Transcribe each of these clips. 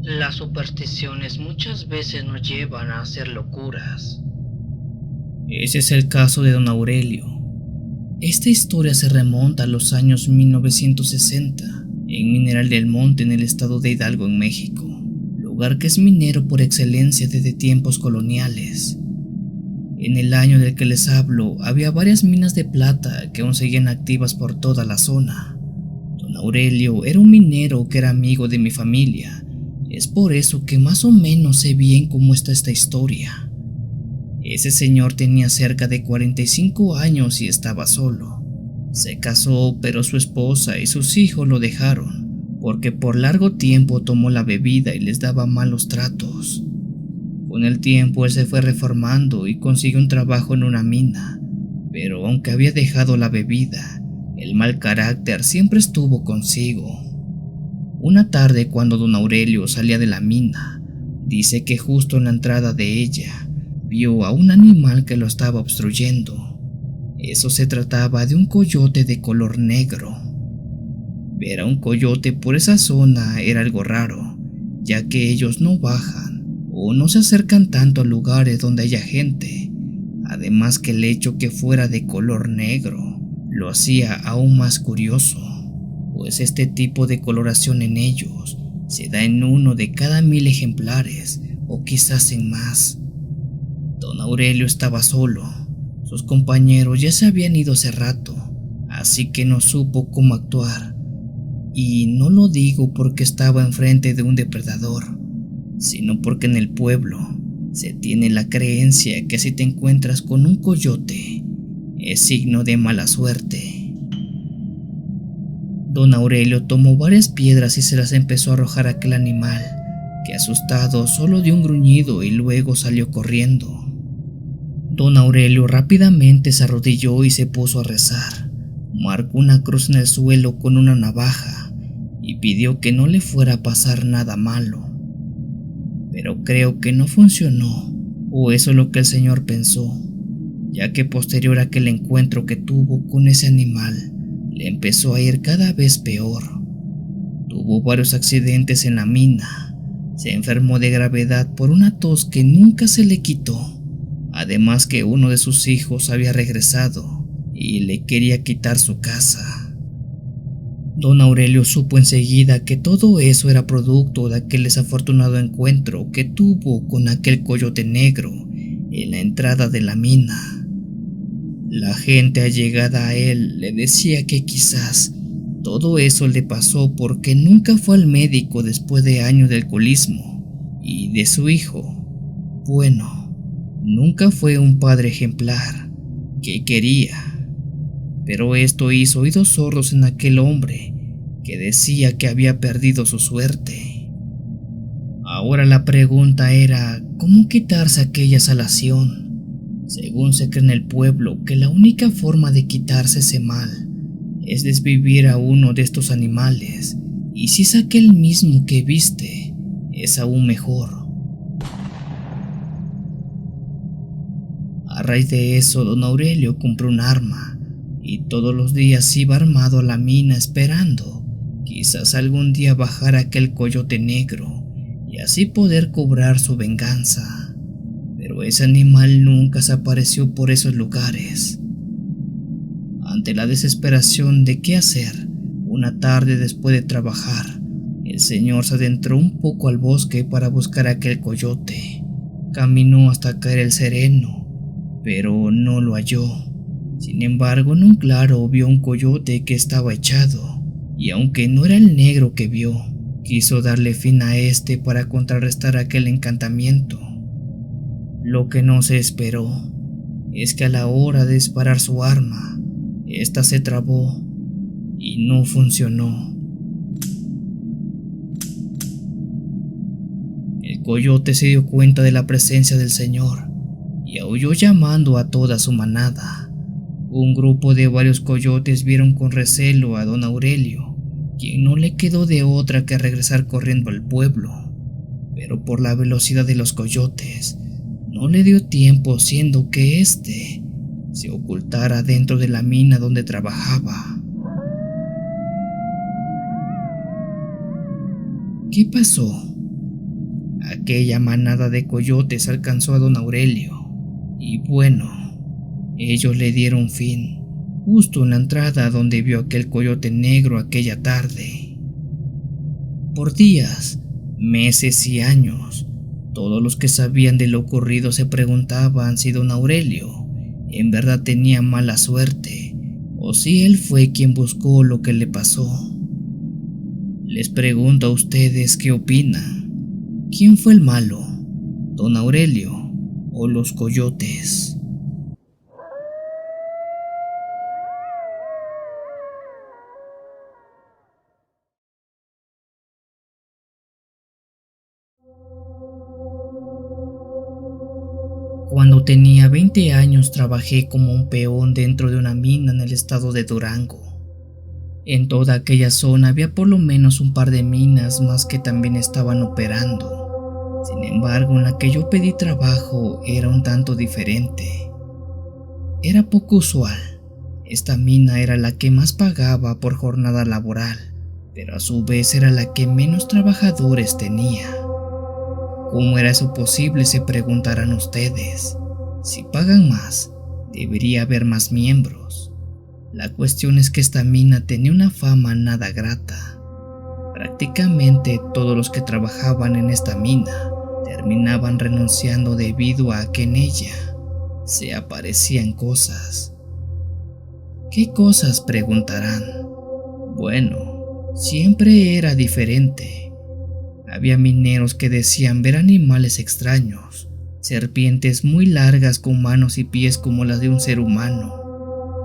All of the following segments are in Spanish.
Las supersticiones muchas veces nos llevan a hacer locuras. Ese es el caso de don Aurelio. Esta historia se remonta a los años 1960 en Mineral del Monte, en el estado de Hidalgo, en México, lugar que es minero por excelencia desde tiempos coloniales. En el año del que les hablo, había varias minas de plata que aún seguían activas por toda la zona. Don Aurelio era un minero que era amigo de mi familia. Es por eso que más o menos sé bien cómo está esta historia. Ese señor tenía cerca de 45 años y estaba solo. Se casó, pero su esposa y sus hijos lo dejaron, porque por largo tiempo tomó la bebida y les daba malos tratos. Con el tiempo él se fue reformando y consiguió un trabajo en una mina, pero aunque había dejado la bebida, el mal carácter siempre estuvo consigo. Una tarde, cuando don Aurelio salía de la mina, dice que justo en la entrada de ella vio a un animal que lo estaba obstruyendo. Eso se trataba de un coyote de color negro. Ver a un coyote por esa zona era algo raro, ya que ellos no bajan o no se acercan tanto a lugares donde haya gente. Además que el hecho que fuera de color negro lo hacía aún más curioso, pues este tipo de coloración en ellos se da en 1 de cada 1000 ejemplares, o quizás en más. Don Aurelio estaba solo. Sus compañeros ya se habían ido hace rato, así que no supo cómo actuar. Y no lo digo porque estaba enfrente de un depredador, sino porque en el pueblo se tiene la creencia que si te encuentras con un coyote, es signo de mala suerte. Don Aurelio tomó varias piedras y se las empezó a arrojar a aquel animal, que asustado solo dio un gruñido y luego salió corriendo. Don Aurelio rápidamente se arrodilló y se puso a rezar. Marcó una cruz en el suelo con una navaja y pidió que no le fuera a pasar nada malo. Pero creo que no funcionó, o eso es lo que el señor pensó, ya que posterior a aquel encuentro que tuvo con ese animal, le empezó a ir cada vez peor. Tuvo varios accidentes en la mina, se enfermó de gravedad por una tos que nunca se le quitó, además que uno de sus hijos había regresado y le quería quitar su casa. Don Aurelio supo enseguida que todo eso era producto de aquel desafortunado encuentro que tuvo con aquel coyote negro en la entrada de la mina. La gente allegada a él le decía que quizás todo eso le pasó porque nunca fue al médico después de años de alcoholismo, y de su hijo, bueno, nunca fue un padre ejemplar que quería. Pero esto hizo oídos sordos en aquel hombre que decía que había perdido su suerte. Ahora la pregunta era cómo quitarse aquella salación. Según se cree en el pueblo que la única forma de quitarse ese mal es desvivir a uno de estos animales, y si es aquel mismo que viste, es aún mejor. A raíz de eso, don Aurelio compró un arma y todos los días iba armado a la mina esperando quizás algún día bajar aquel coyote negro y así poder cobrar su venganza. Pero ese animal nunca se apareció por esos lugares. Ante la desesperación de qué hacer, una tarde después de trabajar, el señor se adentró un poco al bosque para buscar aquel coyote. Caminó hasta caer el sereno, pero no lo halló. Sin embargo, en un claro vio un coyote que estaba echado, y aunque no era el negro que vio, quiso darle fin a este para contrarrestar aquel encantamiento. Lo que no se esperó es que a la hora de disparar su arma, esta se trabó y no funcionó. El coyote se dio cuenta de la presencia del señor y aulló llamando a toda su manada. Un grupo de varios coyotes vieron con recelo a don Aurelio, quien no le quedó de otra que regresar corriendo al pueblo, pero por la velocidad de los coyotes no le dio tiempo, siendo que éste se ocultara dentro de la mina donde trabajaba. ¿Qué pasó? Aquella manada de coyotes alcanzó a don Aurelio y bueno, ellos le dieron fin justo en la entrada donde vio aquel coyote negro aquella tarde. Por días, meses y años, todos los que sabían de lo ocurrido se preguntaban si don Aurelio en verdad tenía mala suerte o si él fue quien buscó lo que le pasó. Les pregunto a ustedes qué opinan. ¿Quién fue el malo? ¿Don Aurelio o los coyotes? Cuando tenía 20 años trabajé como un peón dentro de una mina en el estado de Durango. En toda aquella zona había por lo menos un par de minas más que también estaban operando. Sin embargo, en la que yo pedí trabajo era un tanto diferente. Era poco usual. Esta mina era la que más pagaba por jornada laboral, pero a su vez era la que menos trabajadores tenía. ¿Cómo era eso posible?, se preguntarán ustedes. Si pagan más, debería haber más miembros. La cuestión es que esta mina tenía una fama nada grata. Prácticamente todos los que trabajaban en esta mina terminaban renunciando debido a que en ella se aparecían cosas. ¿Qué cosas?, preguntarán. Bueno, siempre era diferente. Había mineros que decían ver animales extraños, serpientes muy largas con manos y pies como las de un ser humano,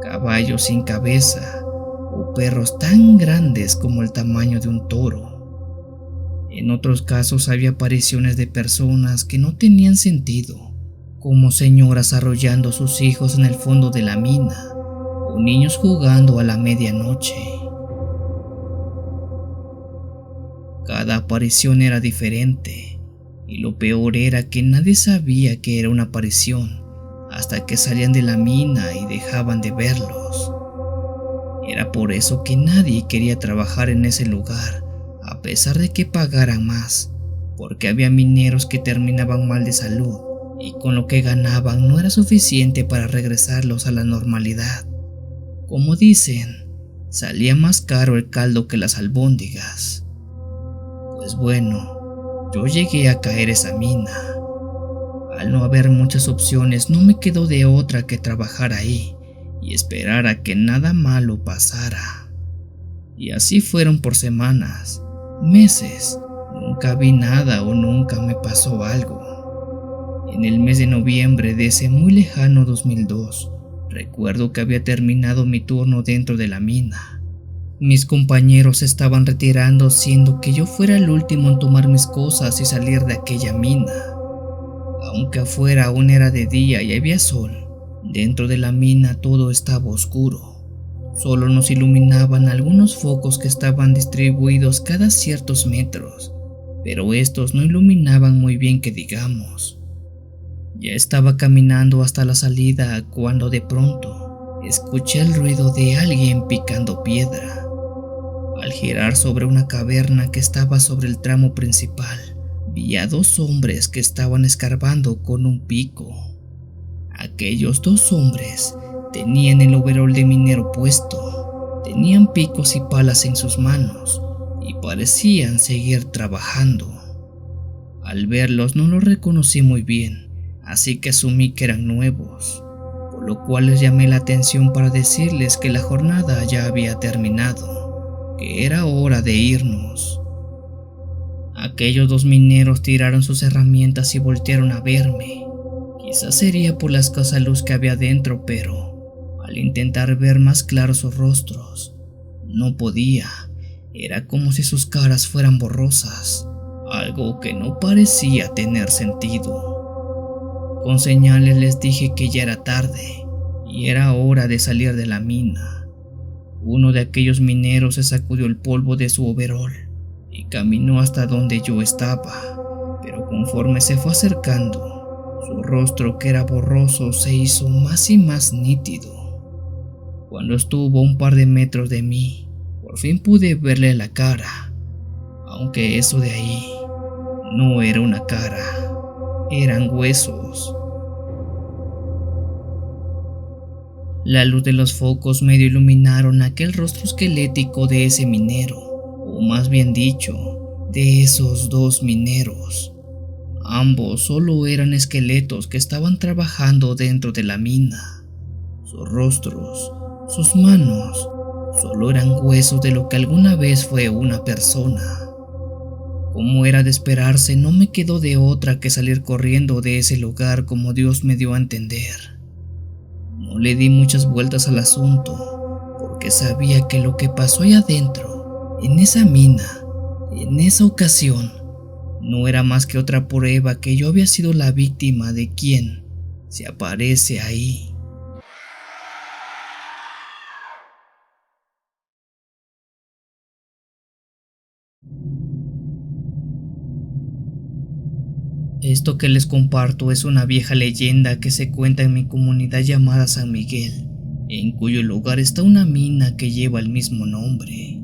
caballos sin cabeza o perros tan grandes como el tamaño de un toro. En otros casos había apariciones de personas que no tenían sentido, como señoras arrollando a sus hijos en el fondo de la mina o niños jugando a la medianoche. Cada aparición era diferente, y lo peor era que nadie sabía que era una aparición hasta que salían de la mina y dejaban de verlos. Era por eso que nadie quería trabajar en ese lugar, a pesar de que pagaran más, porque había mineros que terminaban mal de salud y con lo que ganaban no era suficiente para regresarlos a la normalidad. Como dicen, salía más caro el caldo que las albóndigas. Pues bueno, yo llegué a caer esa mina. Al no haber muchas opciones, no me quedó de otra que trabajar ahí y esperar a que nada malo pasara. Y así fueron por semanas, meses. Nunca vi nada o nunca me pasó algo. En el mes de noviembre de ese muy lejano 2002, recuerdo que había terminado mi turno dentro de la mina. Mis compañeros se estaban retirando, siendo que yo fuera el último en tomar mis cosas y salir de aquella mina. Aunque afuera aún era de día y había sol, dentro de la mina todo estaba oscuro. Solo nos iluminaban algunos focos que estaban distribuidos cada ciertos metros, pero estos no iluminaban muy bien que digamos. Ya estaba caminando hasta la salida cuando de pronto escuché el ruido de alguien picando piedra. Al girar sobre una caverna que estaba sobre el tramo principal, vi a dos hombres que estaban escarbando con un pico. Aquellos dos hombres tenían el overol de minero puesto, tenían picos y palas en sus manos y parecían seguir trabajando. Al verlos no los reconocí muy bien, así que asumí que eran nuevos, por lo cual les llamé la atención para decirles que la jornada ya había terminado, que era hora de irnos. Aquellos dos mineros tiraron sus herramientas y voltearon a verme. Quizás sería por la escasa luz que había dentro, pero al intentar ver más claros sus rostros, no podía. Era como si sus caras fueran borrosas, algo que no parecía tener sentido. Con señales les dije que ya era tarde y era hora de salir de la mina. Uno de aquellos mineros se sacudió el polvo de su overol y caminó hasta donde yo estaba, pero conforme se fue acercando, su rostro, que era borroso, se hizo más y más nítido. Cuando estuvo a un par de metros de mí, por fin pude verle la cara, aunque eso de ahí No era una cara, eran huesos. La luz de los focos medio iluminaron aquel rostro esquelético de ese minero, o más bien dicho, de esos dos mineros. Ambos solo eran esqueletos que estaban trabajando dentro de la mina. Sus rostros, sus manos, solo eran huesos de lo que alguna vez fue una persona. Como era de esperarse, no me quedó de otra que salir corriendo de ese lugar como Dios me dio a entender. No le di muchas vueltas al asunto, porque sabía que lo que pasó allá adentro, en esa mina, en esa ocasión, no era más que otra prueba que yo había sido la víctima de quien se aparece ahí. Esto que les comparto es una vieja leyenda que se cuenta en mi comunidad llamada San Miguel, en cuyo lugar está una mina que lleva el mismo nombre.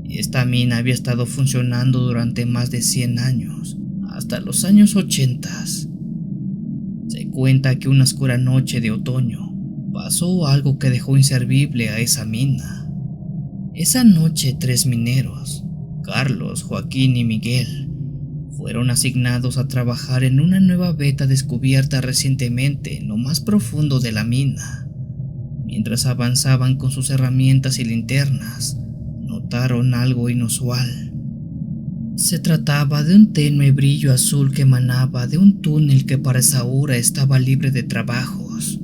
Esta mina había estado funcionando durante más de 100 años, hasta los años 80. Se cuenta que una oscura noche de otoño pasó algo que dejó inservible a esa mina. Esa noche 3 mineros, Carlos, Joaquín y Miguel, fueron asignados a trabajar en una nueva veta descubierta recientemente en lo más profundo de la mina. Mientras avanzaban con sus herramientas y linternas, notaron algo inusual. Se trataba de un tenue brillo azul que emanaba de un túnel que para esa hora estaba libre de trabajos.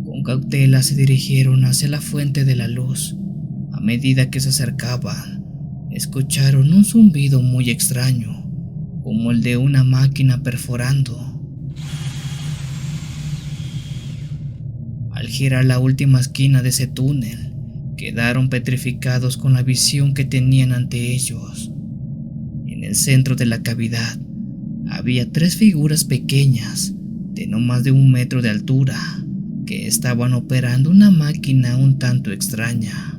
Con cautela se dirigieron hacia la fuente de la luz. A medida que se acercaban, escucharon un zumbido muy extraño, como el de una máquina perforando. Al girar la última esquina de ese túnel, quedaron petrificados con la visión que tenían ante ellos. En el centro de la cavidad había 3 figuras pequeñas, de no más de 1 metro de altura, que estaban operando una máquina un tanto extraña.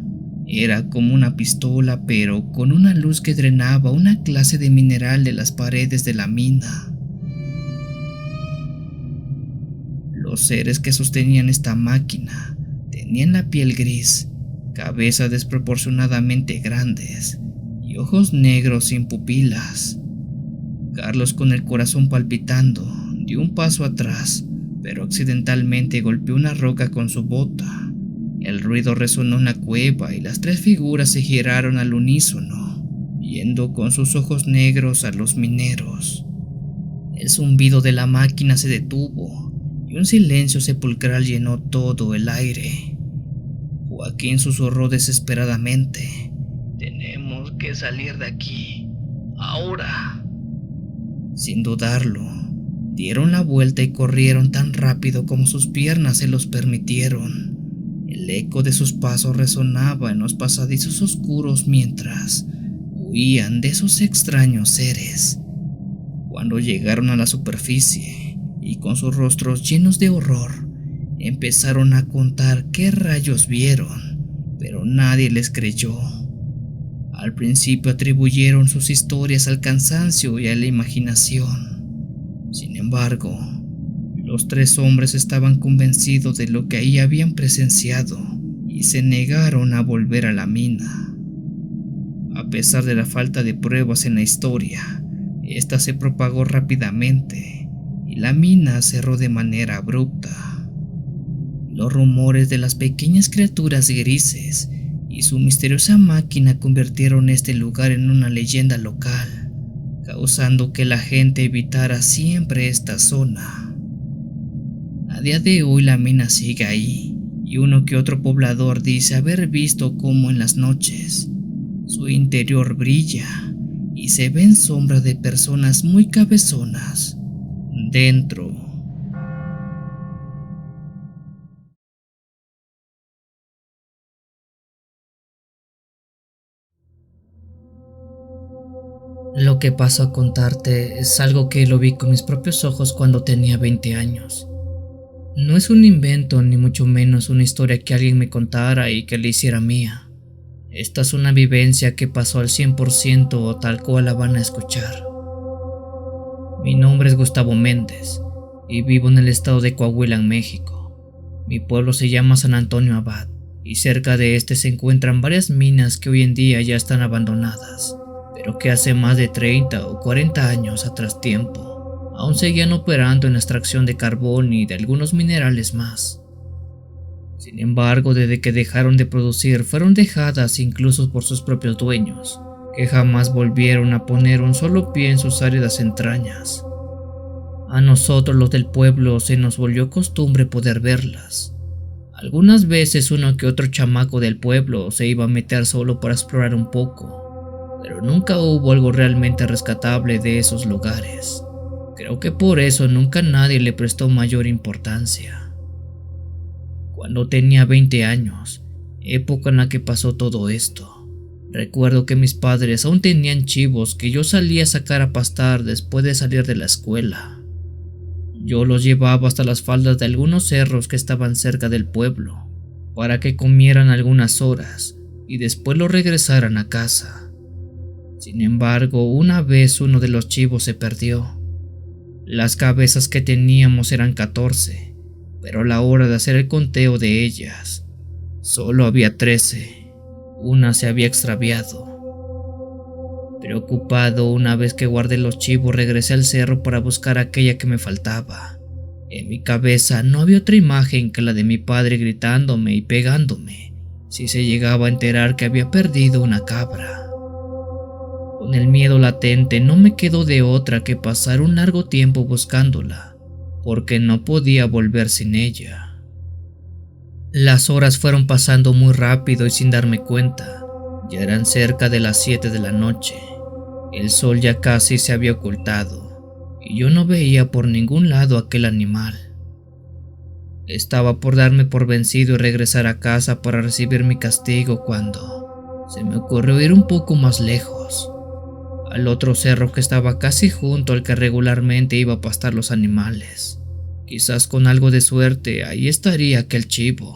Era como una pistola, pero con una luz que drenaba una clase de mineral de las paredes de la mina. Los seres que sostenían esta máquina tenían la piel gris, cabezas desproporcionadamente grandes y ojos negros sin pupilas. Carlos, con el corazón palpitando, dio un paso atrás, pero accidentalmente golpeó una roca con su bota. El ruido resonó en la cueva y las 3 figuras se giraron al unísono, viendo con sus ojos negros a los mineros. El zumbido de la máquina se detuvo y un silencio sepulcral llenó todo el aire. Joaquín susurró desesperadamente: Tenemos que salir de aquí, ahora. Sin dudarlo, dieron la vuelta y corrieron tan rápido como sus piernas se los permitieron. El eco de sus pasos resonaba en los pasadizos oscuros mientras huían de esos extraños seres. Cuando llegaron a la superficie y con sus rostros llenos de horror, empezaron a contar qué rayos vieron, pero nadie les creyó. Al principio atribuyeron sus historias al cansancio y a la imaginación. Sin embargo, los 3 hombres estaban convencidos de lo que ahí habían presenciado y se negaron a volver a la mina. A pesar de la falta de pruebas en la historia, esta se propagó rápidamente y la mina cerró de manera abrupta. Los rumores de las pequeñas criaturas grises y su misteriosa máquina convirtieron este lugar en una leyenda local, causando que la gente evitara siempre esta zona. A día de hoy la mina sigue ahí, y uno que otro poblador dice haber visto cómo en las noches su interior brilla y se ven sombras de personas muy cabezonas dentro. Lo que paso a contarte es algo que lo vi con mis propios ojos cuando tenía 20 años. No es un invento ni mucho menos una historia que alguien me contara y que le hiciera mía. Esta es una vivencia que pasó al 100% o tal cual la van a escuchar. Mi nombre es Gustavo Méndez y vivo en el estado de Coahuila, en México. Mi pueblo se llama San Antonio Abad y cerca de este se encuentran varias minas que hoy en día ya están abandonadas, pero que hace más de 30 o 40 años atrás tiempo aún seguían operando en la extracción de carbón y de algunos minerales más. Sin embargo, desde que dejaron de producir, fueron dejadas incluso por sus propios dueños, que jamás volvieron a poner un solo pie en sus áridas entrañas. A nosotros los del pueblo se nos volvió costumbre poder verlas. Algunas veces uno que otro chamaco del pueblo se iba a meter solo para explorar un poco, pero nunca hubo algo realmente rescatable de esos lugares. Creo que por eso nunca nadie le prestó mayor importancia. Cuando tenía 20 años, época en la que pasó todo esto, recuerdo que mis padres aún tenían chivos que yo salía a sacar a pastar después de salir de la escuela. Yo los llevaba hasta las faldas de algunos cerros que estaban cerca del pueblo, para que comieran algunas horas y después los regresaran a casa. Sin embargo, una vez uno de los chivos se perdió. Las cabezas que teníamos eran 14. Pero a la hora de hacer el conteo de ellas, solo había 13. Una se había extraviado. Preocupado, una vez que guardé los chivos, regresé al cerro para buscar aquella que me faltaba. En mi cabeza no había otra imagen que la de mi padre gritándome y pegándome si se llegaba a enterar que había perdido una cabra. Con el miedo latente no me quedó de otra que pasar un largo tiempo buscándola, porque no podía volver sin ella. Las horas fueron pasando muy rápido y sin darme cuenta, ya eran cerca de las 7 de la noche. El sol ya casi se había ocultado y yo no veía por ningún lado aquel animal. Estaba por darme por vencido y regresar a casa para recibir mi castigo cuando se me ocurrió ir un poco más lejos, al otro cerro que estaba casi junto al que regularmente iba a pastar los animales. Quizás con algo de suerte ahí estaría aquel chivo.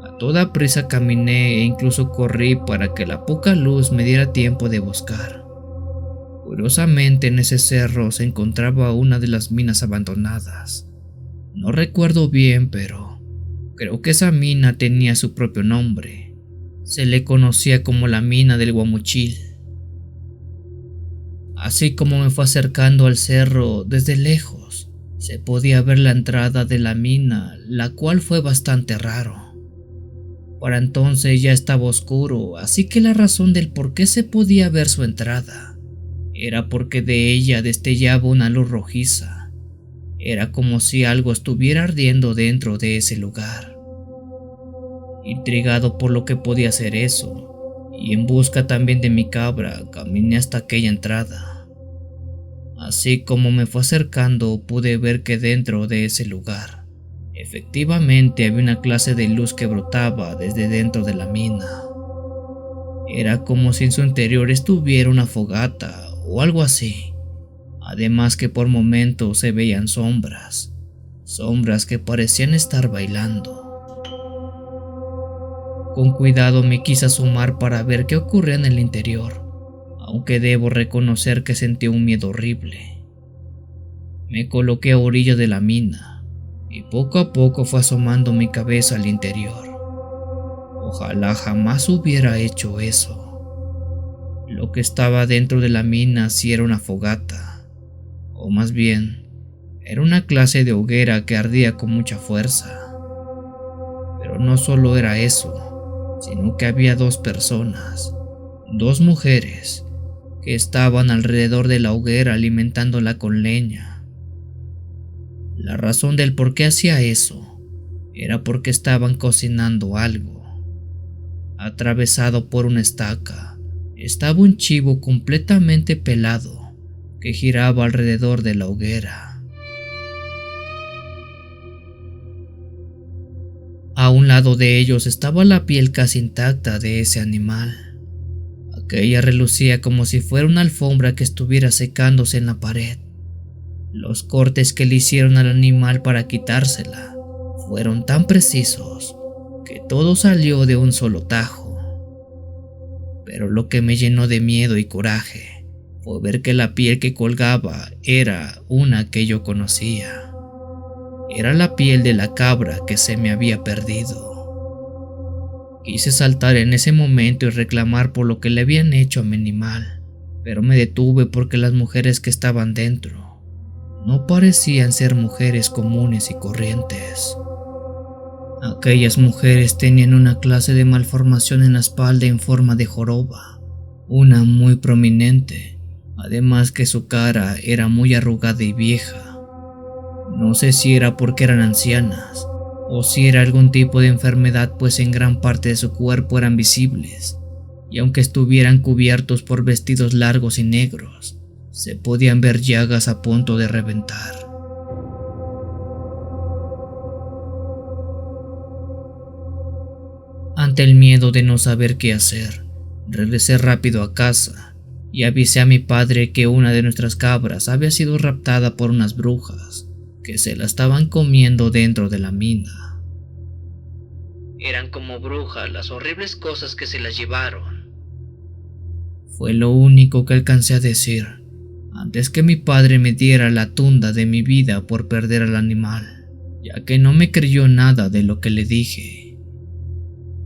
A toda prisa caminé e incluso corrí para que la poca luz me diera tiempo de buscar. Curiosamente, en ese cerro se encontraba una de las minas abandonadas. No recuerdo bien, pero creo que esa mina tenía su propio nombre. Se le conocía como la mina del Guamuchil. Así como me fue acercando al cerro desde lejos, se podía ver la entrada de la mina, la cual fue bastante raro. Para entonces ya estaba oscuro, así que la razón del por qué se podía ver su entrada era porque de ella destellaba una luz rojiza. Era como si algo estuviera ardiendo dentro de ese lugar. Intrigado por lo que podía ser eso, y en busca también de mi cabra, caminé hasta aquella entrada. Así como me fue acercando, pude ver que dentro de ese lugar, efectivamente había una clase de luz que brotaba desde dentro de la mina. Era como si en su interior estuviera una fogata o algo así. Además que por momentos se veían sombras que parecían estar bailando. Con cuidado me quise asomar para ver qué ocurría en el interior, aunque debo reconocer que sentí un miedo horrible. Me coloqué a orilla de la mina y poco a poco fue asomando mi cabeza al interior. Ojalá jamás hubiera hecho eso. Lo que estaba dentro de la mina sí era una fogata, o más bien, era una clase de hoguera que ardía con mucha fuerza. Pero no solo era eso, sino que había 2 personas, 2 mujeres, que estaban alrededor de la hoguera alimentándola con leña. La razón del por qué hacía eso era porque estaban cocinando algo. Atravesado por una estaca, estaba un chivo completamente pelado que giraba alrededor de la hoguera. A un lado de ellos estaba la piel casi intacta de ese animal. Aquella relucía como si fuera una alfombra que estuviera secándose en la pared. Los cortes que le hicieron al animal para quitársela fueron tan precisos que todo salió de un solo tajo. Pero lo que me llenó de miedo y coraje fue ver que la piel que colgaba era una que yo conocía. Era la piel de la cabra que se me había perdido. Quise saltar en ese momento y reclamar por lo que le habían hecho a mi animal, pero me detuve porque las mujeres que estaban dentro no parecían ser mujeres comunes y corrientes. Aquellas mujeres tenían una clase de malformación en la espalda en forma de joroba, una muy prominente, además que su cara era muy arrugada y vieja. No sé si era porque eran ancianas o si era algún tipo de enfermedad, pues en gran parte de su cuerpo eran visibles, y aunque estuvieran cubiertos por vestidos largos y negros, se podían ver llagas a punto de reventar. Ante el miedo de no saber qué hacer, regresé rápido a casa y avisé a mi padre que una de nuestras cabras había sido raptada por unas brujas que se la estaban comiendo dentro de la mina. Eran como brujas las horribles cosas que se las llevaron. Fue lo único que alcancé a decir antes que mi padre me diera la tunda de mi vida por perder al animal, ya que no me creyó nada de lo que le dije.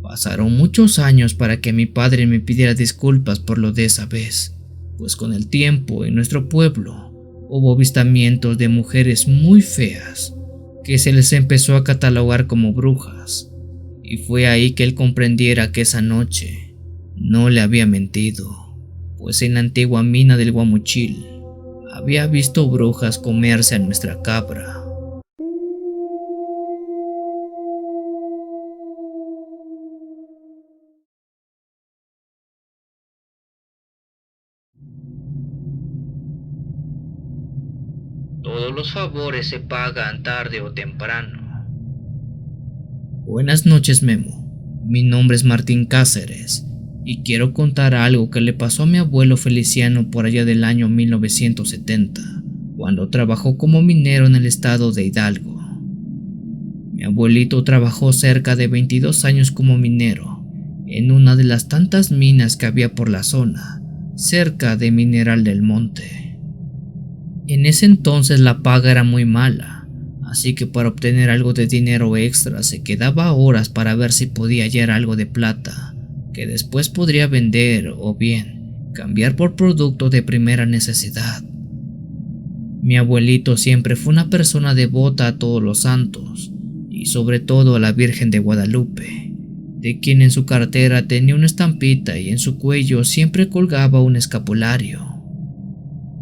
Pasaron muchos años para que mi padre me pidiera disculpas por lo de esa vez, pues con el tiempo en nuestro pueblo hubo avistamientos de mujeres muy feas que se les empezó a catalogar como brujas, y fue ahí que él comprendiera que esa noche no le había mentido, pues en la antigua mina del Guamuchil había visto brujas comerse a nuestra cabra. Todos los favores se pagan tarde o temprano. Buenas noches, Memo. Mi nombre es Martín Cáceres y quiero contar algo que le pasó a mi abuelo Feliciano por allá del año 1970, cuando trabajó como minero en el estado de Hidalgo. Mi abuelito trabajó cerca de 22 años como minero en una de las tantas minas que había por la zona, cerca de Mineral del Monte. En ese entonces la paga era muy mala, así que para obtener algo de dinero extra se quedaba horas para ver si podía hallar algo de plata, que después podría vender o bien cambiar por producto de primera necesidad. Mi abuelito siempre fue una persona devota a todos los santos, y sobre todo a la Virgen de Guadalupe, de quien en su cartera tenía una estampita y en su cuello siempre colgaba un escapulario.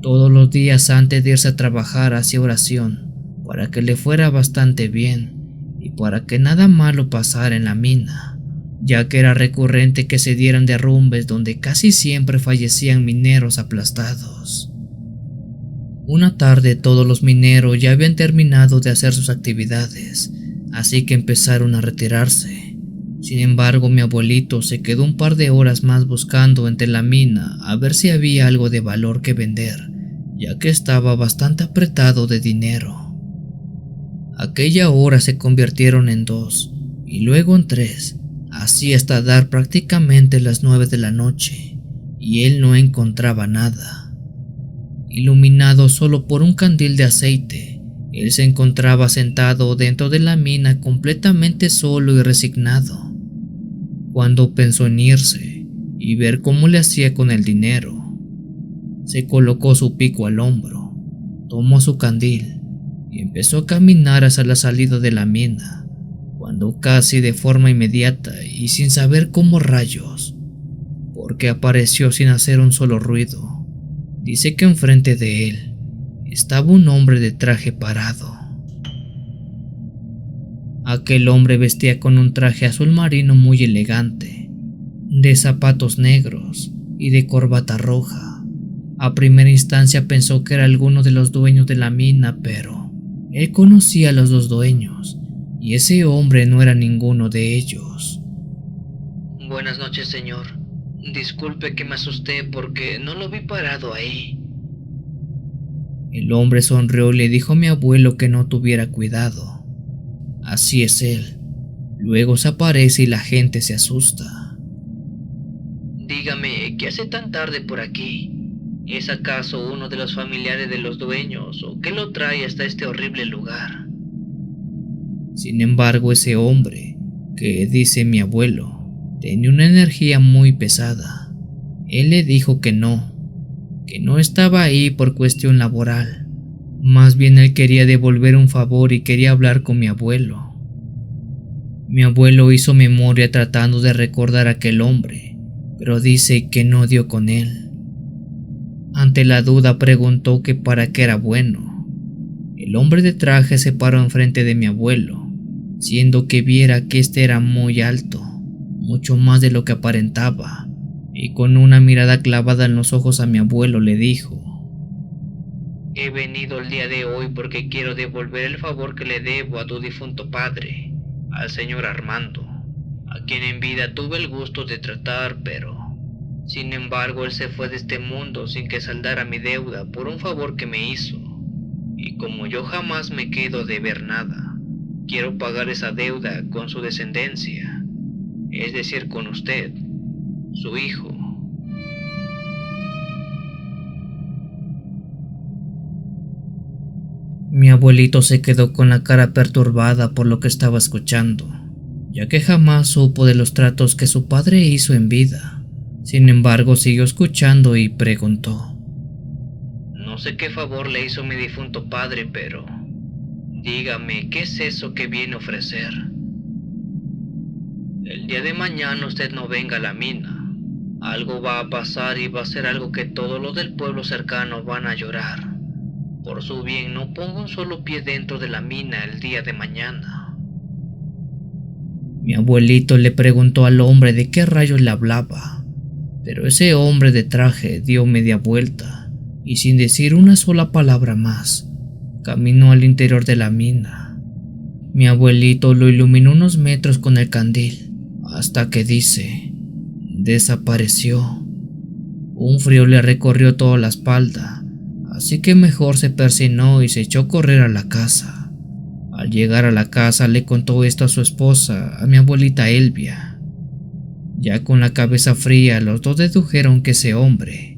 Todos los días antes de irse a trabajar hacía oración para que le fuera bastante bien y para que nada malo pasara en la mina, ya que era recurrente que se dieran derrumbes donde casi siempre fallecían mineros aplastados. Una tarde todos los mineros ya habían terminado de hacer sus actividades, así que empezaron a retirarse. Sin embargo, mi abuelito se quedó un par de horas más buscando entre la mina a ver si había algo de valor que vender, ya que estaba bastante apretado de dinero. Aquella hora se convirtieron en 2 y luego en 3, así hasta dar prácticamente las 9 de la noche, y él no encontraba nada. Iluminado solo por un candil de aceite, él se encontraba sentado dentro de la mina completamente solo y resignado, cuando pensó en irse y ver cómo le hacía con el dinero. Se colocó su pico al hombro, tomó su candil y empezó a caminar hacia la salida de la mina, cuando casi de forma inmediata y sin saber cómo rayos, porque apareció sin hacer un solo ruido, dice que enfrente de él estaba un hombre de traje parado. Aquel hombre vestía con un traje azul marino muy elegante, de zapatos negros y de corbata roja. A primera instancia pensó que era alguno de los dueños de la mina, pero él conocía a los 2 dueños y ese hombre no era ninguno de ellos. Buenas noches, señor. Disculpe que me asusté porque no lo vi parado ahí. El hombre sonrió y le dijo a mi abuelo que no tuviera cuidado. Así es él. Luego se aparece y la gente se asusta. Dígame, ¿qué hace tan tarde por aquí? ¿Es acaso uno de los familiares de los dueños o qué lo trae hasta este horrible lugar? Sin embargo, ese hombre, que dice mi abuelo, tenía una energía muy pesada. Él le dijo que no estaba ahí por cuestión laboral. Más bien él quería devolver un favor y quería hablar con mi abuelo. Mi abuelo hizo memoria tratando de recordar a aquel hombre, pero dice que no dio con él. Ante la duda preguntó que para qué era bueno. El hombre de traje se paró enfrente de mi abuelo, siendo que viera que este era muy alto, mucho más de lo que aparentaba, y con una mirada clavada en los ojos a mi abuelo le dijo: He venido el día de hoy porque quiero devolver el favor que le debo a tu difunto padre, al señor Armando, a quien en vida tuve el gusto de tratar, pero sin embargo él se fue de este mundo sin que saldara mi deuda por un favor que me hizo. Y como yo jamás me quedo de ver nada, quiero pagar esa deuda con su descendencia, es decir, con usted, su hijo. Mi abuelito se quedó con la cara perturbada por lo que estaba escuchando, ya que jamás supo de los tratos que su padre hizo en vida. Sin embargo, siguió escuchando y preguntó: No sé qué favor le hizo mi difunto padre, pero dígame, ¿qué es eso que viene a ofrecer? El día de mañana usted no venga a la mina. Algo va a pasar y va a ser algo que todos los del pueblo cercano van a llorar. Por su bien, no ponga un solo pie dentro de la mina el día de mañana. Mi abuelito le preguntó al hombre de qué rayos le hablaba, pero ese hombre de traje dio media vuelta y sin decir una sola palabra más, caminó al interior de la mina. Mi abuelito lo iluminó unos metros con el candil, hasta que desapareció. Un frío le recorrió toda la espalda, así que mejor se persinó y se echó a correr a la casa. Al llegar a la casa le contó esto a su esposa, a mi abuelita Elvia. Ya con la cabeza fría, los dos dedujeron que ese hombre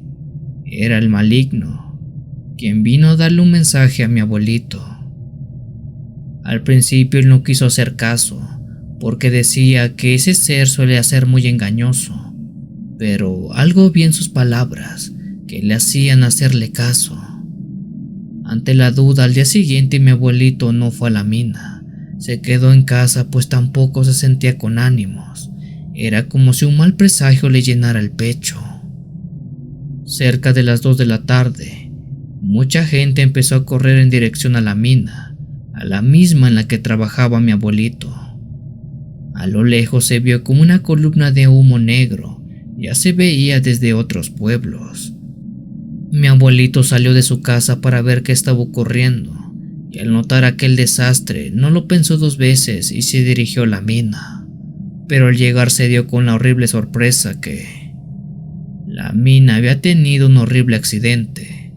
era el maligno, quien vino a darle un mensaje a mi abuelito. Al principio él no quiso hacer caso, porque decía que ese ser suele ser muy engañoso, pero algo vi en sus palabras que le hacían hacerle caso. Ante la duda, al día siguiente mi abuelito no fue a la mina. Se quedó en casa pues tampoco se sentía con ánimos. Era como si un mal presagio le llenara el pecho. Cerca de las 2 de la tarde, mucha gente empezó a correr en dirección a la mina, a la misma en la que trabajaba mi abuelito. A lo lejos se vio como una columna de humo negro, ya se veía desde otros pueblos. Mi abuelito salió de su casa para ver qué estaba ocurriendo, y al notar aquel desastre no lo pensó dos veces y se dirigió a la mina. Pero al llegar se dio con la horrible sorpresa que la mina había tenido un horrible accidente.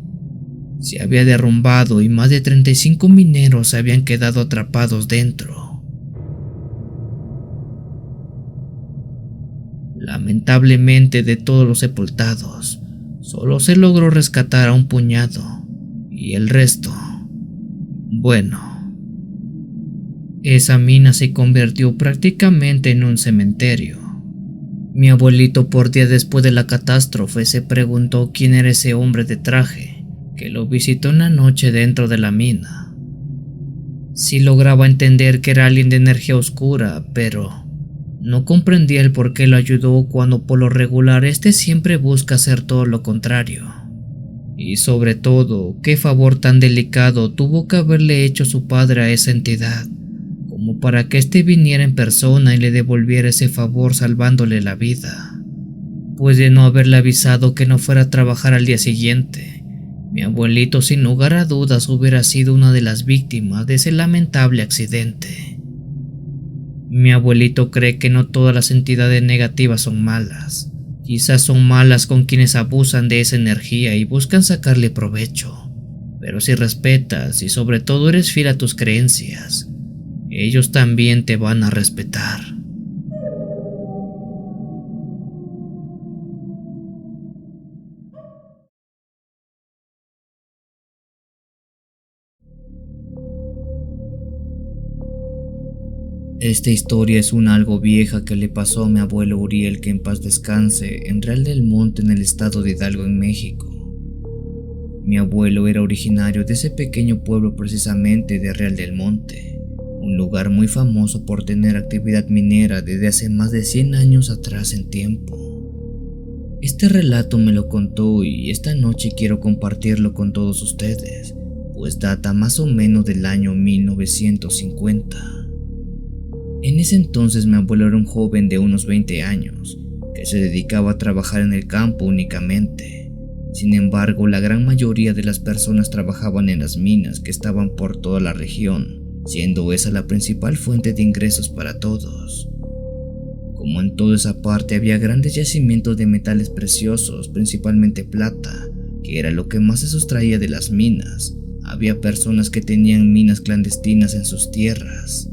Se había derrumbado y más de 35 mineros se habían quedado atrapados dentro. Lamentablemente, de todos los sepultados, solo se logró rescatar a un puñado, y el resto, bueno, esa mina se convirtió prácticamente en un cementerio. Mi abuelito, por días después de la catástrofe, se preguntó quién era ese hombre de traje que lo visitó una noche dentro de la mina. Sí lograba entender que era alguien de energía oscura, pero no comprendía el por qué lo ayudó cuando por lo regular este siempre busca hacer todo lo contrario. Y sobre todo, qué favor tan delicado tuvo que haberle hecho su padre a esa entidad, como para que éste viniera en persona y le devolviera ese favor salvándole la vida. Pues de no haberle avisado que no fuera a trabajar al día siguiente, mi abuelito sin lugar a dudas hubiera sido una de las víctimas de ese lamentable accidente. Mi abuelito cree que no todas las entidades negativas son malas. Quizás son malas con quienes abusan de esa energía y buscan sacarle provecho. Pero si respetas y sobre todo eres fiel a tus creencias, ellos también te van a respetar. Esta historia es una algo vieja que le pasó a mi abuelo Uriel, que en paz descanse, en Real del Monte, en el estado de Hidalgo, en México. Mi abuelo era originario de ese pequeño pueblo, precisamente de Real del Monte, un lugar muy famoso por tener actividad minera desde hace más de 100 años atrás en tiempo. Este relato me lo contó y esta noche quiero compartirlo con todos ustedes, pues data más o menos del año 1950. En ese entonces mi abuelo era un joven de unos 20 años, que se dedicaba a trabajar en el campo únicamente. Sin embargo, la gran mayoría de las personas trabajaban en las minas que estaban por toda la región, siendo esa la principal fuente de ingresos para todos. Como en toda esa parte había grandes yacimientos de metales preciosos, principalmente plata, que era lo que más se sustraía de las minas, había personas que tenían minas clandestinas en sus tierras.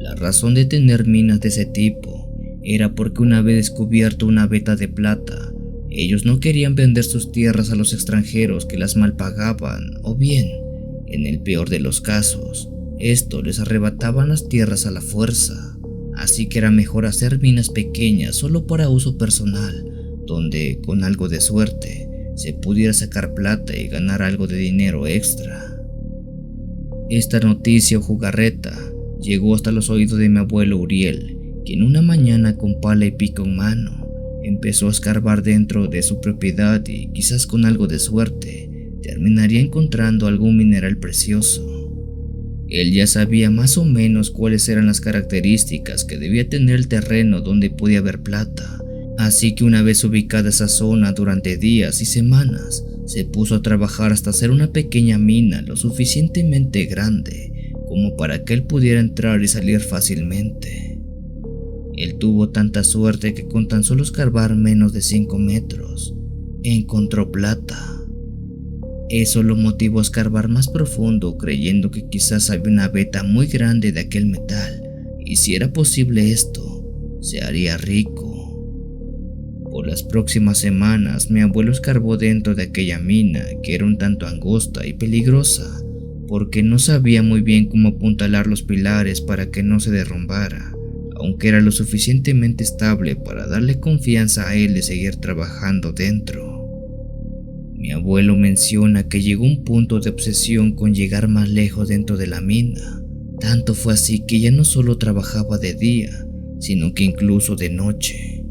La razón de tener minas de ese tipo era porque una vez descubierto una veta de plata, ellos no querían vender sus tierras a los extranjeros que las mal pagaban, o bien, en el peor de los casos, esto les arrebataban las tierras a la fuerza. Así que era mejor hacer minas pequeñas solo para uso personal, donde, con algo de suerte, se pudiera sacar plata y ganar algo de dinero extra. Esta noticia o jugarreta llegó hasta los oídos de mi abuelo Uriel, quien una mañana con pala y pico en mano empezó a escarbar dentro de su propiedad y quizás con algo de suerte terminaría encontrando algún mineral precioso. Él ya sabía más o menos cuáles eran las características que debía tener el terreno donde podía haber plata, así que una vez ubicada esa zona durante días y semanas, se puso a trabajar hasta hacer una pequeña mina lo suficientemente grande como para que él pudiera entrar y salir fácilmente. Él tuvo tanta suerte que con tan solo escarbar menos de 5 metros, encontró plata. Eso lo motivó a escarbar más profundo, creyendo que quizás había una veta muy grande de aquel metal, y si era posible esto, se haría rico. Por las próximas semanas, mi abuelo escarbó dentro de aquella mina, que era un tanto angosta y peligrosa, porque no sabía muy bien cómo apuntalar los pilares para que no se derrumbara, aunque era lo suficientemente estable para darle confianza a él de seguir trabajando dentro. Mi abuelo menciona que llegó a un punto de obsesión con llegar más lejos dentro de la mina, tanto fue así que ya no solo trabajaba de día, sino que incluso de noche.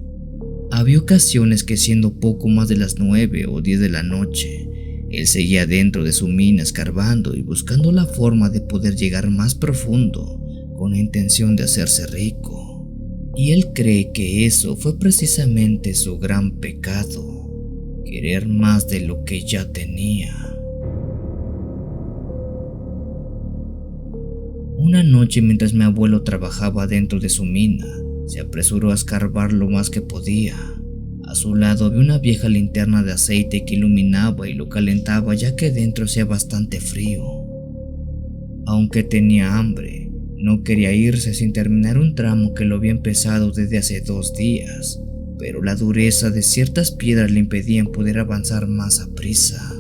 Había ocasiones que siendo poco más de las 9 o 10 de la noche, él seguía dentro de su mina escarbando y buscando la forma de poder llegar más profundo con la intención de hacerse rico. Y él cree que eso fue precisamente su gran pecado, querer más de lo que ya tenía. Una noche, mientras mi abuelo trabajaba dentro de su mina, se apresuró a escarbar lo más que podía. A su lado había una vieja linterna de aceite que iluminaba y lo calentaba, ya que dentro hacía bastante frío. Aunque tenía hambre, no quería irse sin terminar un tramo que lo había empezado desde hace 2 días, pero la dureza de ciertas piedras le impedían poder avanzar más a prisa.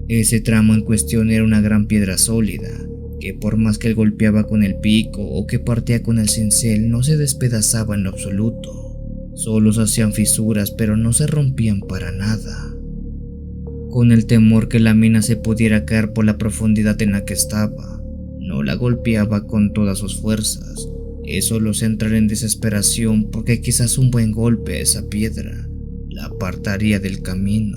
Ese tramo en cuestión era una gran piedra sólida, que por más que él golpeaba con el pico o que partía con el cincel, no se despedazaba en lo absoluto. Solo se hacían fisuras, pero no se rompían para nada. Con el temor que la mina se pudiera caer por la profundidad en la que estaba, no la golpeaba con todas sus fuerzas. Eso lo hacía entrar en desesperación, porque quizás un buen golpe a esa piedra la apartaría del camino.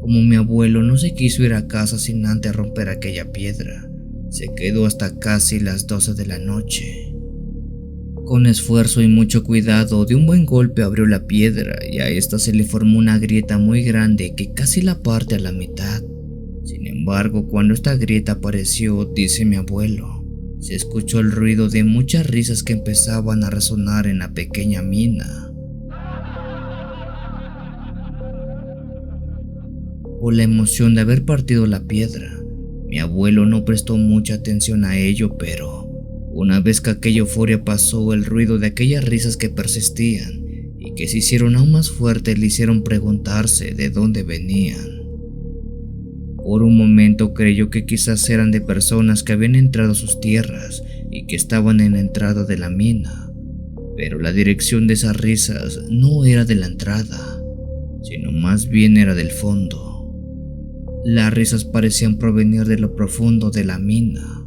Como mi abuelo no se quiso ir a casa sin antes romper aquella piedra, se quedó hasta casi las 12 de la noche. Con esfuerzo y mucho cuidado, de un buen golpe abrió la piedra y a esta se le formó una grieta muy grande que casi la parte a la mitad. Sin embargo, cuando esta grieta apareció, dice mi abuelo, se escuchó el ruido de muchas risas que empezaban a resonar en la pequeña mina. Por la emoción de haber partido la piedra, mi abuelo no prestó mucha atención a ello, pero una vez que aquella euforia pasó, el ruido de aquellas risas que persistían y que se hicieron aún más fuertes le hicieron preguntarse de dónde venían. Por un momento creyó que quizás eran de personas que habían entrado a sus tierras y que estaban en la entrada de la mina, pero la dirección de esas risas no era de la entrada, sino más bien era del fondo. Las risas parecían provenir de lo profundo de la mina,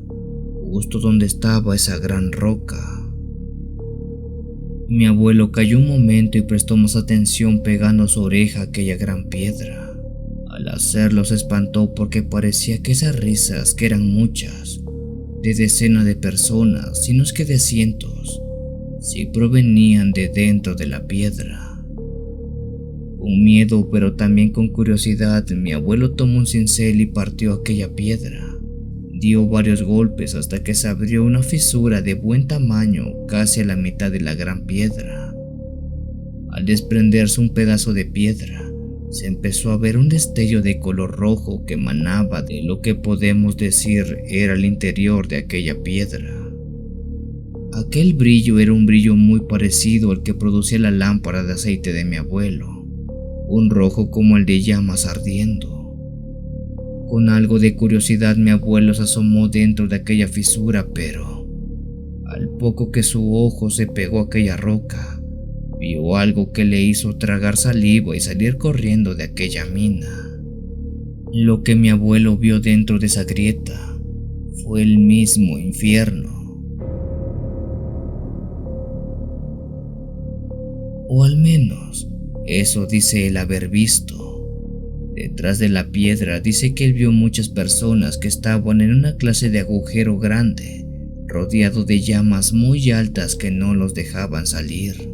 justo donde estaba esa gran roca. Mi abuelo calló un momento y prestó más atención pegando su oreja a aquella gran piedra. Al hacerlo se espantó porque parecía que esas risas, que eran muchas, de decenas de personas, si no es que de cientos, sí provenían de dentro de la piedra. Con miedo, pero también con curiosidad, mi abuelo tomó un cincel y partió aquella piedra. Dio varios golpes hasta que se abrió una fisura de buen tamaño casi a la mitad de la gran piedra. Al desprenderse un pedazo de piedra, se empezó a ver un destello de color rojo que emanaba de lo que podemos decir era el interior de aquella piedra. Aquel brillo era un brillo muy parecido al que producía la lámpara de aceite de mi abuelo, un rojo como el de llamas ardiendo. Con algo de curiosidad mi abuelo se asomó dentro de aquella fisura, pero al poco que su ojo se pegó a aquella roca, vio algo que le hizo tragar saliva y salir corriendo de aquella mina. Lo que mi abuelo vio dentro de esa grieta fue el mismo infierno. O al menos, eso dice él haber visto. Detrás de la piedra dice que él vio muchas personas que estaban en una clase de agujero grande, rodeado de llamas muy altas que no los dejaban salir.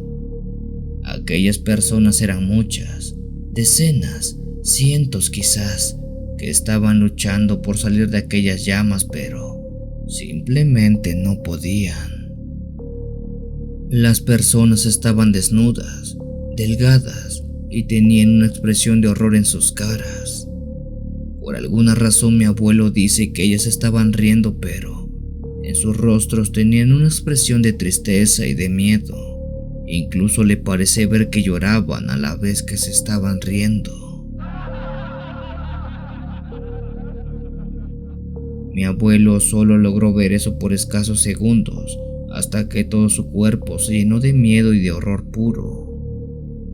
Aquellas personas eran muchas, decenas, cientos quizás, que estaban luchando por salir de aquellas llamas, pero simplemente no podían. Las personas estaban desnudas, delgadas, y tenían una expresión de horror en sus caras. Por alguna razón mi abuelo dice que ellas estaban riendo, pero en sus rostros tenían una expresión de tristeza y de miedo. Incluso le parece ver que lloraban a la vez que se estaban riendo. Mi abuelo solo logró ver eso por escasos segundos, hasta que todo su cuerpo se llenó de miedo y de horror puro.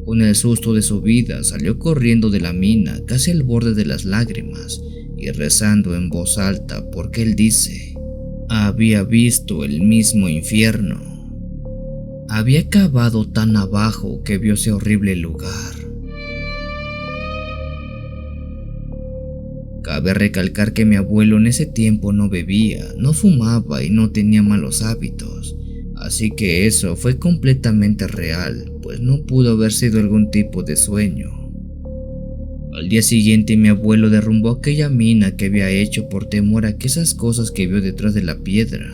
Con el susto de su vida salió corriendo de la mina casi al borde de las lágrimas y rezando en voz alta porque él dice, había visto el mismo infierno. Había cavado tan abajo que vio ese horrible lugar. Cabe recalcar que mi abuelo en ese tiempo no bebía, no fumaba y no tenía malos hábitos, así que eso fue completamente real, pues no pudo haber sido algún tipo de sueño. Al día siguiente mi abuelo derrumbó aquella mina que había hecho por temor a que esas cosas que vio detrás de la piedra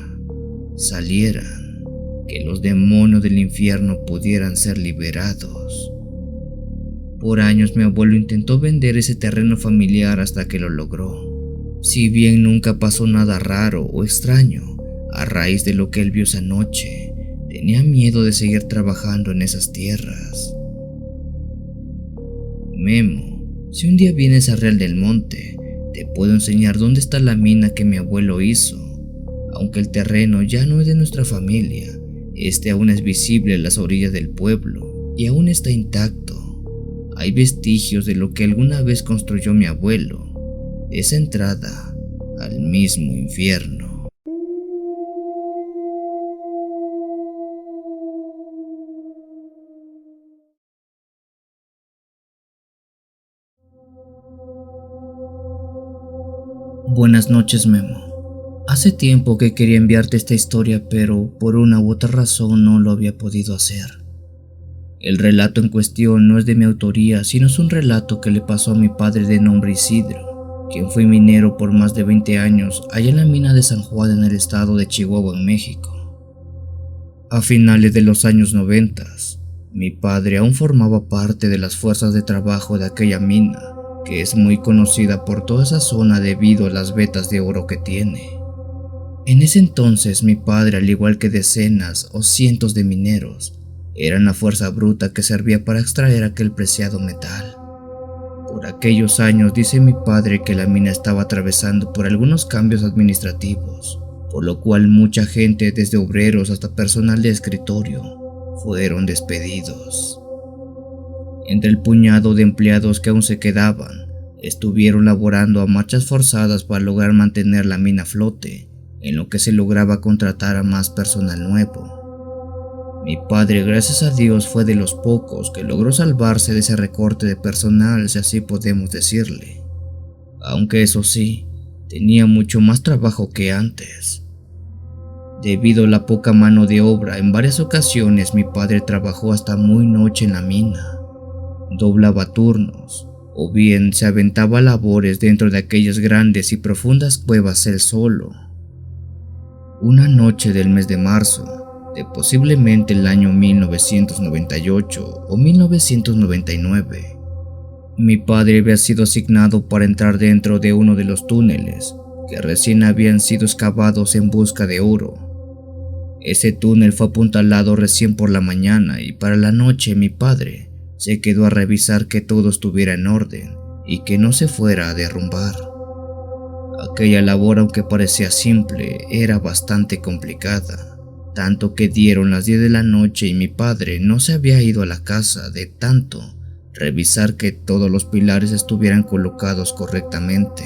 salieran, que los demonios del infierno pudieran ser liberados. Por años mi abuelo intentó vender ese terreno familiar hasta que lo logró. Si bien nunca pasó nada raro o extraño, a raíz de lo que él vio esa noche, tenía miedo de seguir trabajando en esas tierras. Memo, si un día vienes a Real del Monte, te puedo enseñar dónde está la mina que mi abuelo hizo. Aunque el terreno ya no es de nuestra familia, este aún es visible a las orillas del pueblo y aún está intacto. Hay vestigios de lo que alguna vez construyó mi abuelo, esa entrada al mismo infierno. Buenas noches, Memo. Hace tiempo que quería enviarte esta historia, pero por una u otra razón no lo había podido hacer. El relato en cuestión no es de mi autoría, sino es un relato que le pasó a mi padre de nombre Isidro, quien fue minero por más de 20 años allá en la mina de San Juan en el estado de Chihuahua, en México. A finales de los años 90, mi padre aún formaba parte de las fuerzas de trabajo de aquella mina, que es muy conocida por toda esa zona debido a las vetas de oro que tiene. En ese entonces mi padre, al igual que decenas o cientos de mineros, era una fuerza bruta que servía para extraer aquel preciado metal. Por aquellos años dice mi padre que la mina estaba atravesando por algunos cambios administrativos, por lo cual mucha gente, desde obreros hasta personal de escritorio, fueron despedidos. Entre el puñado de empleados que aún se quedaban, estuvieron laborando a marchas forzadas para lograr mantener la mina a flote, en lo que se lograba contratar a más personal nuevo. Mi padre, gracias a Dios, fue de los pocos que logró salvarse de ese recorte de personal, si así podemos decirle. Aunque eso sí, tenía mucho más trabajo que antes. Debido a la poca mano de obra, en varias ocasiones mi padre trabajó hasta muy noche en la mina. Doblaba turnos, o bien se aventaba labores dentro de aquellas grandes y profundas cuevas él solo. Una noche del mes de marzo, de posiblemente el año 1998 o 1999, mi padre había sido asignado para entrar dentro de uno de los túneles que recién habían sido excavados en busca de oro. Ese túnel fue apuntalado recién por la mañana y para la noche mi padre se quedó a revisar que todo estuviera en orden y que no se fuera a derrumbar. Aquella labor, aunque parecía simple, era bastante complicada. Tanto que dieron las 10 de la noche y mi padre no se había ido a la casa de tanto revisar que todos los pilares estuvieran colocados correctamente.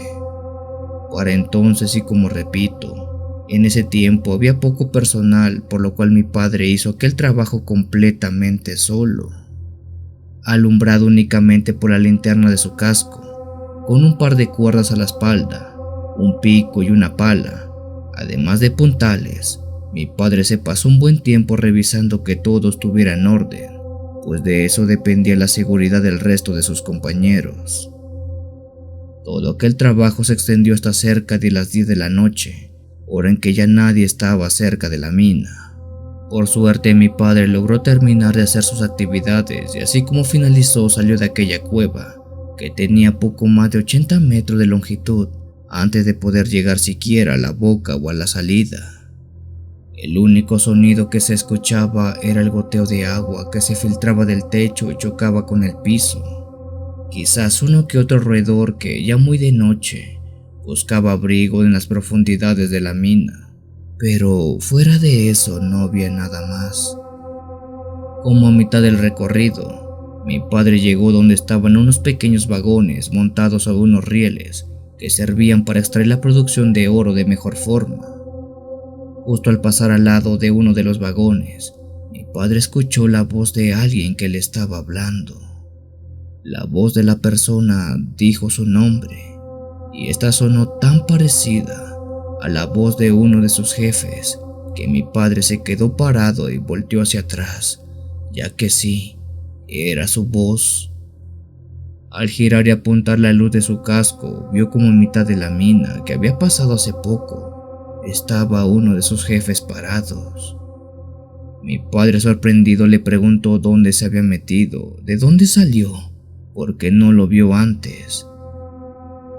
Para entonces, y como repito, en ese tiempo había poco personal, por lo cual mi padre hizo aquel trabajo completamente solo, alumbrado únicamente por la linterna de su casco, con un par de cuerdas a la espalda, un pico y una pala, además de puntales. Mi padre se pasó un buen tiempo revisando que todo estuviera en orden, pues de eso dependía la seguridad del resto de sus compañeros. Todo aquel trabajo se extendió hasta cerca de las 10 de la noche, hora en que ya nadie estaba cerca de la mina. Por suerte mi padre logró terminar de hacer sus actividades y así como finalizó salió de aquella cueva, que tenía poco más de 80 metros de longitud, antes de poder llegar siquiera a la boca o a la salida. El único sonido que se escuchaba era el goteo de agua que se filtraba del techo y chocaba con el piso. Quizás uno que otro roedor que, ya muy de noche, buscaba abrigo en las profundidades de la mina, pero fuera de eso no había nada más. Como a mitad del recorrido, mi padre llegó donde estaban unos pequeños vagones montados sobre unos rieles que servían para extraer la producción de oro de mejor forma. Justo al pasar al lado de uno de los vagones, mi padre escuchó la voz de alguien que le estaba hablando. La voz de la persona dijo su nombre, y esta sonó tan parecida a la voz de uno de sus jefes que mi padre se quedó parado y volteó hacia atrás, ya que sí, era su voz. Al girar y apuntar la luz de su casco, vio como en mitad de la mina que había pasado hace poco, estaba uno de sus jefes parados. Mi padre, sorprendido, le preguntó dónde se había metido, de dónde salió, porque no lo vio antes.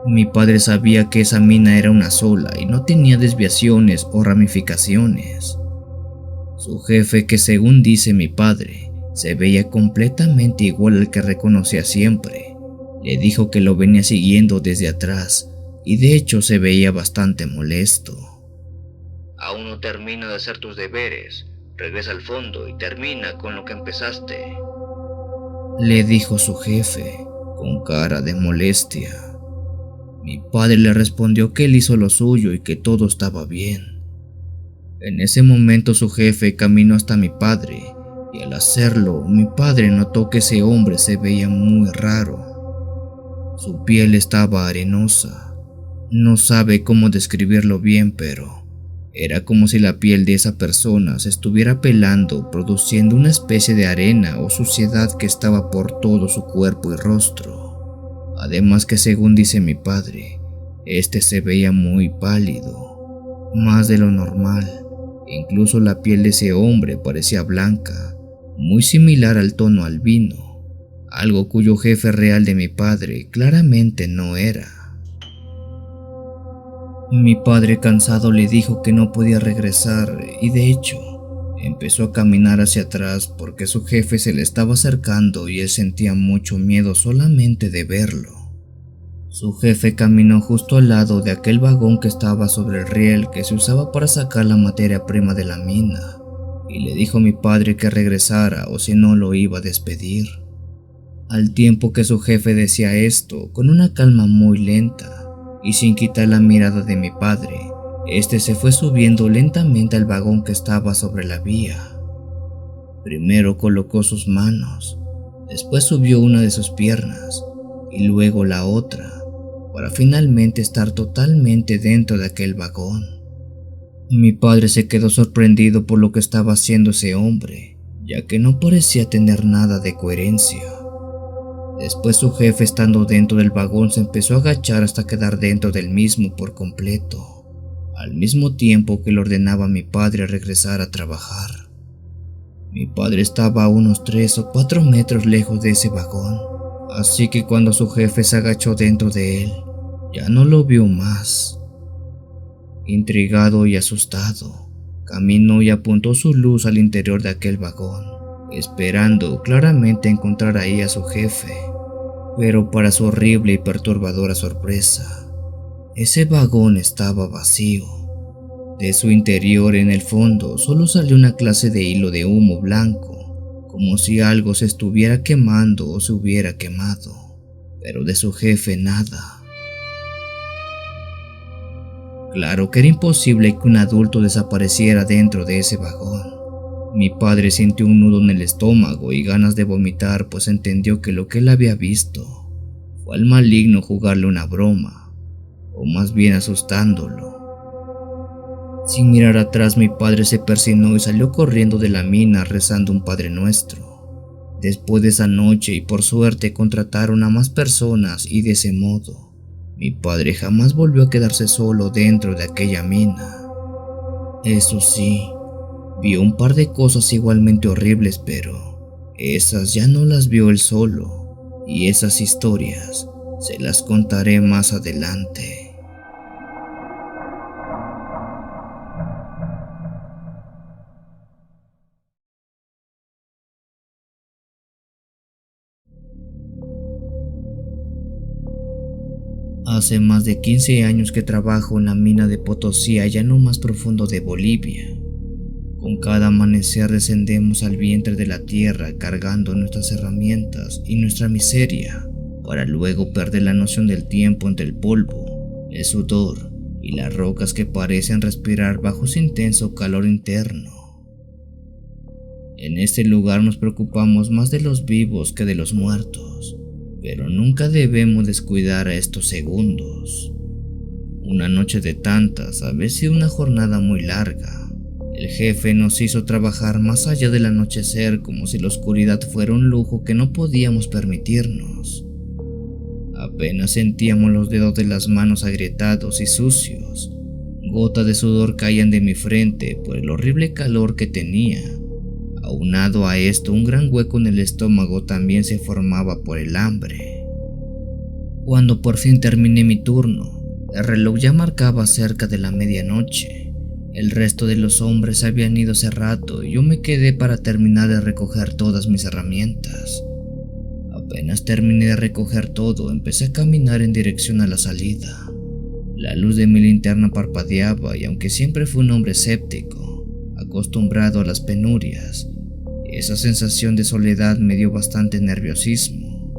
Mi padre sabía que esa mina era una sola y no tenía desviaciones o ramificaciones. Su jefe, que según dice mi padre, se veía completamente igual al que reconocía siempre, le dijo que lo venía siguiendo desde atrás y de hecho se veía bastante molesto. Aún no termina de hacer tus deberes. Regresa al fondo y termina con lo que empezaste, le dijo su jefe, con cara de molestia. Mi padre le respondió que él hizo lo suyo y que todo estaba bien. En ese momento su jefe caminó hasta mi padre, y al hacerlo, mi padre notó que ese hombre se veía muy raro. Su piel estaba arenosa. No sabe cómo describirlo bien, pero era como si la piel de esa persona se estuviera pelando, produciendo una especie de arena o suciedad que estaba por todo su cuerpo y rostro. Además que, según dice mi padre, este se veía muy pálido, más de lo normal. Incluso la piel de ese hombre parecía blanca, muy similar al tono albino, algo cuyo jefe real de mi padre claramente no era. Mi padre, cansado, le dijo que no podía regresar y de hecho empezó a caminar hacia atrás porque su jefe se le estaba acercando y él sentía mucho miedo solamente de verlo. Su jefe caminó justo al lado de aquel vagón que estaba sobre el riel que se usaba para sacar la materia prima de la mina, y le dijo a mi padre que regresara o si no lo iba a despedir. Al tiempo que su jefe decía esto, con una calma muy lenta y sin quitar la mirada de mi padre, este se fue subiendo lentamente al vagón que estaba sobre la vía. Primero colocó sus manos, después subió una de sus piernas y luego la otra, para finalmente estar totalmente dentro de aquel vagón. Mi padre se quedó sorprendido por lo que estaba haciendo ese hombre, ya que no parecía tener nada de coherencia. Después su jefe, estando dentro del vagón, se empezó a agachar hasta quedar dentro del mismo por completo, al mismo tiempo que le ordenaba a mi padre regresar a trabajar. Mi padre estaba a unos 3 o 4 metros lejos de ese vagón, así que cuando su jefe se agachó dentro de él, ya no lo vio más. Intrigado y asustado, caminó y apuntó su luz al interior de aquel vagón, esperando claramente encontrar ahí a su jefe. Pero para su horrible y perturbadora sorpresa, ese vagón estaba vacío. De su interior, en el fondo, solo salió una clase de hilo de humo blanco, como si algo se estuviera quemando o se hubiera quemado, pero de su jefe nada. Claro que era imposible que un adulto desapareciera dentro de ese vagón. Mi padre sintió un nudo en el estómago y ganas de vomitar, pues entendió que lo que él había visto fue al maligno jugarle una broma, o más bien asustándolo. Sin mirar atrás, mi padre se persinó y salió corriendo de la mina rezando un Padre Nuestro. Después de esa noche, y por suerte, contrataron a más personas y de ese modo, mi padre jamás volvió a quedarse solo dentro de aquella mina. Eso sí, vio un par de cosas igualmente horribles, pero esas ya no las vio él solo, y esas historias se las contaré más adelante. Hace más de 15 años que trabajo en la mina de Potosí, allá en lo más profundo de Bolivia. Con cada amanecer descendemos al vientre de la tierra cargando nuestras herramientas y nuestra miseria, para luego perder la noción del tiempo entre el polvo, el sudor y las rocas que parecen respirar bajo su intenso calor interno. En este lugar nos preocupamos más de los vivos que de los muertos, pero nunca debemos descuidar a estos segundos. Una noche de tantas había sido una jornada muy larga. El jefe nos hizo trabajar más allá del anochecer, como si la oscuridad fuera un lujo que no podíamos permitirnos. Apenas sentíamos los dedos de las manos agrietados y sucios. Gotas de sudor caían de mi frente por el horrible calor que tenía. Aunado a esto, un gran hueco en el estómago también se formaba por el hambre. Cuando por fin terminé mi turno, el reloj ya marcaba cerca de la medianoche. El resto de los hombres habían ido hace rato y yo me quedé para terminar de recoger todas mis herramientas. Apenas terminé de recoger todo, empecé a caminar en dirección a la salida. La luz de mi linterna parpadeaba y aunque siempre fui un hombre escéptico, acostumbrado a las penurias, esa sensación de soledad me dio bastante nerviosismo.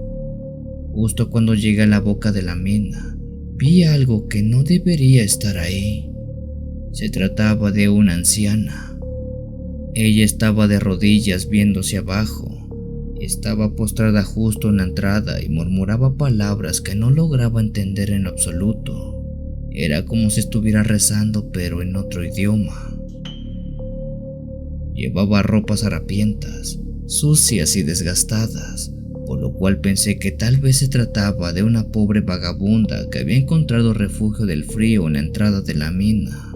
Justo cuando llegué a la boca de la mina, vi algo que no debería estar ahí. Se trataba de una anciana. Ella estaba de rodillas viendo hacia abajo. Estaba postrada justo en la entrada y murmuraba palabras que no lograba entender en absoluto. Era como si estuviera rezando, pero en otro idioma. Llevaba ropas harapientas, sucias y desgastadas, por lo cual pensé que tal vez se trataba de una pobre vagabunda que había encontrado refugio del frío en la entrada de la mina.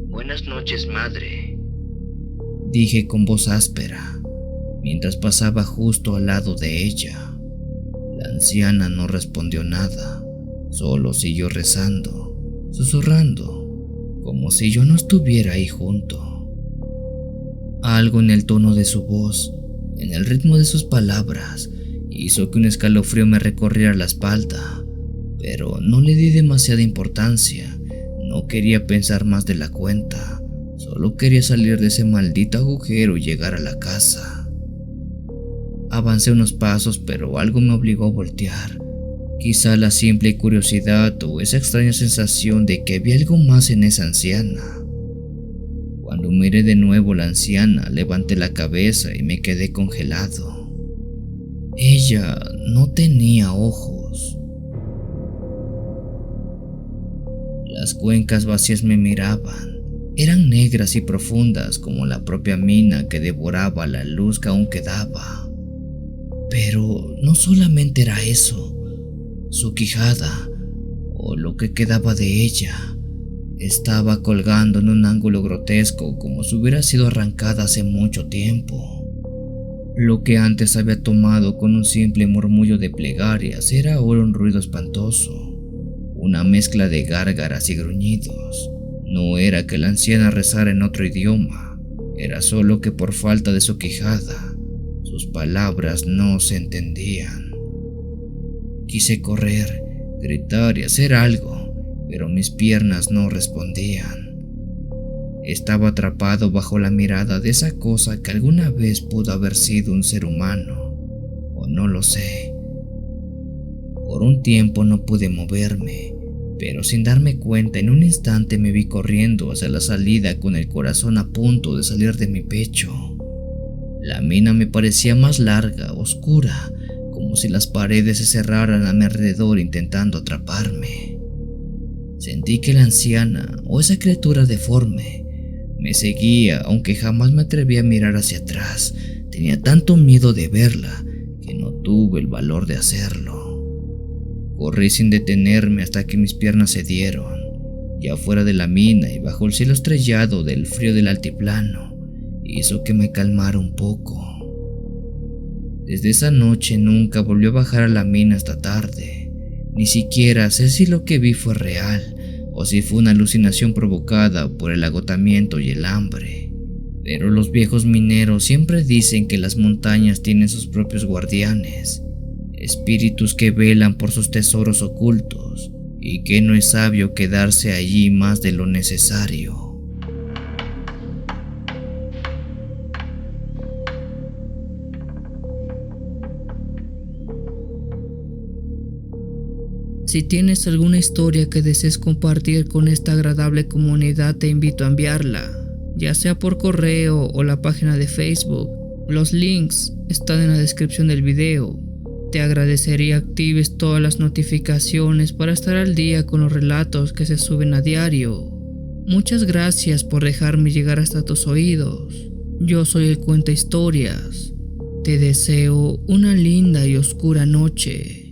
Buenas noches, madre, dije con voz áspera, mientras pasaba justo al lado de ella. La anciana no respondió nada, solo siguió rezando, susurrando, como si yo no estuviera ahí junto. Algo en el tono de su voz, en el ritmo de sus palabras, hizo que un escalofrío me recorriera la espalda, pero no le di demasiada importancia. No quería pensar más de la cuenta, solo quería salir de ese maldito agujero y llegar a la casa. Avancé unos pasos, pero algo me obligó a voltear. Quizá la simple curiosidad o esa extraña sensación de que había algo más en esa anciana. Cuando miré de nuevo a la anciana, levanté la cabeza y me quedé congelado. Ella no tenía ojos. Las cuencas vacías me miraban. Eran negras y profundas como la propia mina que devoraba la luz que aún quedaba. Pero no solamente era eso. Su quijada, o lo que quedaba de ella, estaba colgando en un ángulo grotesco como si hubiera sido arrancada hace mucho tiempo. Lo que antes había tomado con un simple murmullo de plegarias era ahora un ruido espantoso, una mezcla de gárgaras y gruñidos. No era que la anciana rezara en otro idioma, era solo que por falta de su quijada, sus palabras no se entendían. Quise correr, gritar y hacer algo, pero mis piernas no respondían. Estaba atrapado bajo la mirada de esa cosa que alguna vez pudo haber sido un ser humano, o no lo sé. Por un tiempo no pude moverme, pero sin darme cuenta en un instante me vi corriendo hacia la salida con el corazón a punto de salir de mi pecho. La mina me parecía más larga, oscura, como si las paredes se cerraran a mi alrededor intentando atraparme. Sentí que la anciana, o esa criatura deforme, me seguía, aunque jamás me atreví a mirar hacia atrás. Tenía tanto miedo de verla que no tuve el valor de hacerlo. Corrí sin detenerme hasta que mis piernas cedieron. Ya fuera de la mina y bajo el cielo estrellado del frío del altiplano, hizo que me calmara un poco. Desde esa noche nunca volvió a bajar a la mina hasta tarde. Ni siquiera sé si lo que vi fue real o si fue una alucinación provocada por el agotamiento y el hambre. Pero los viejos mineros siempre dicen que las montañas tienen sus propios guardianes, espíritus que velan por sus tesoros ocultos, y que no es sabio quedarse allí más de lo necesario. Si tienes alguna historia que desees compartir con esta agradable comunidad, te invito a enviarla, ya sea por correo o la página de Facebook. Los links están en la descripción del video. Te agradecería actives todas las notificaciones para estar al día con los relatos que se suben a diario. Muchas gracias por dejarme llegar hasta tus oídos. Yo soy el Cuenta Historias. Te deseo una linda y oscura noche.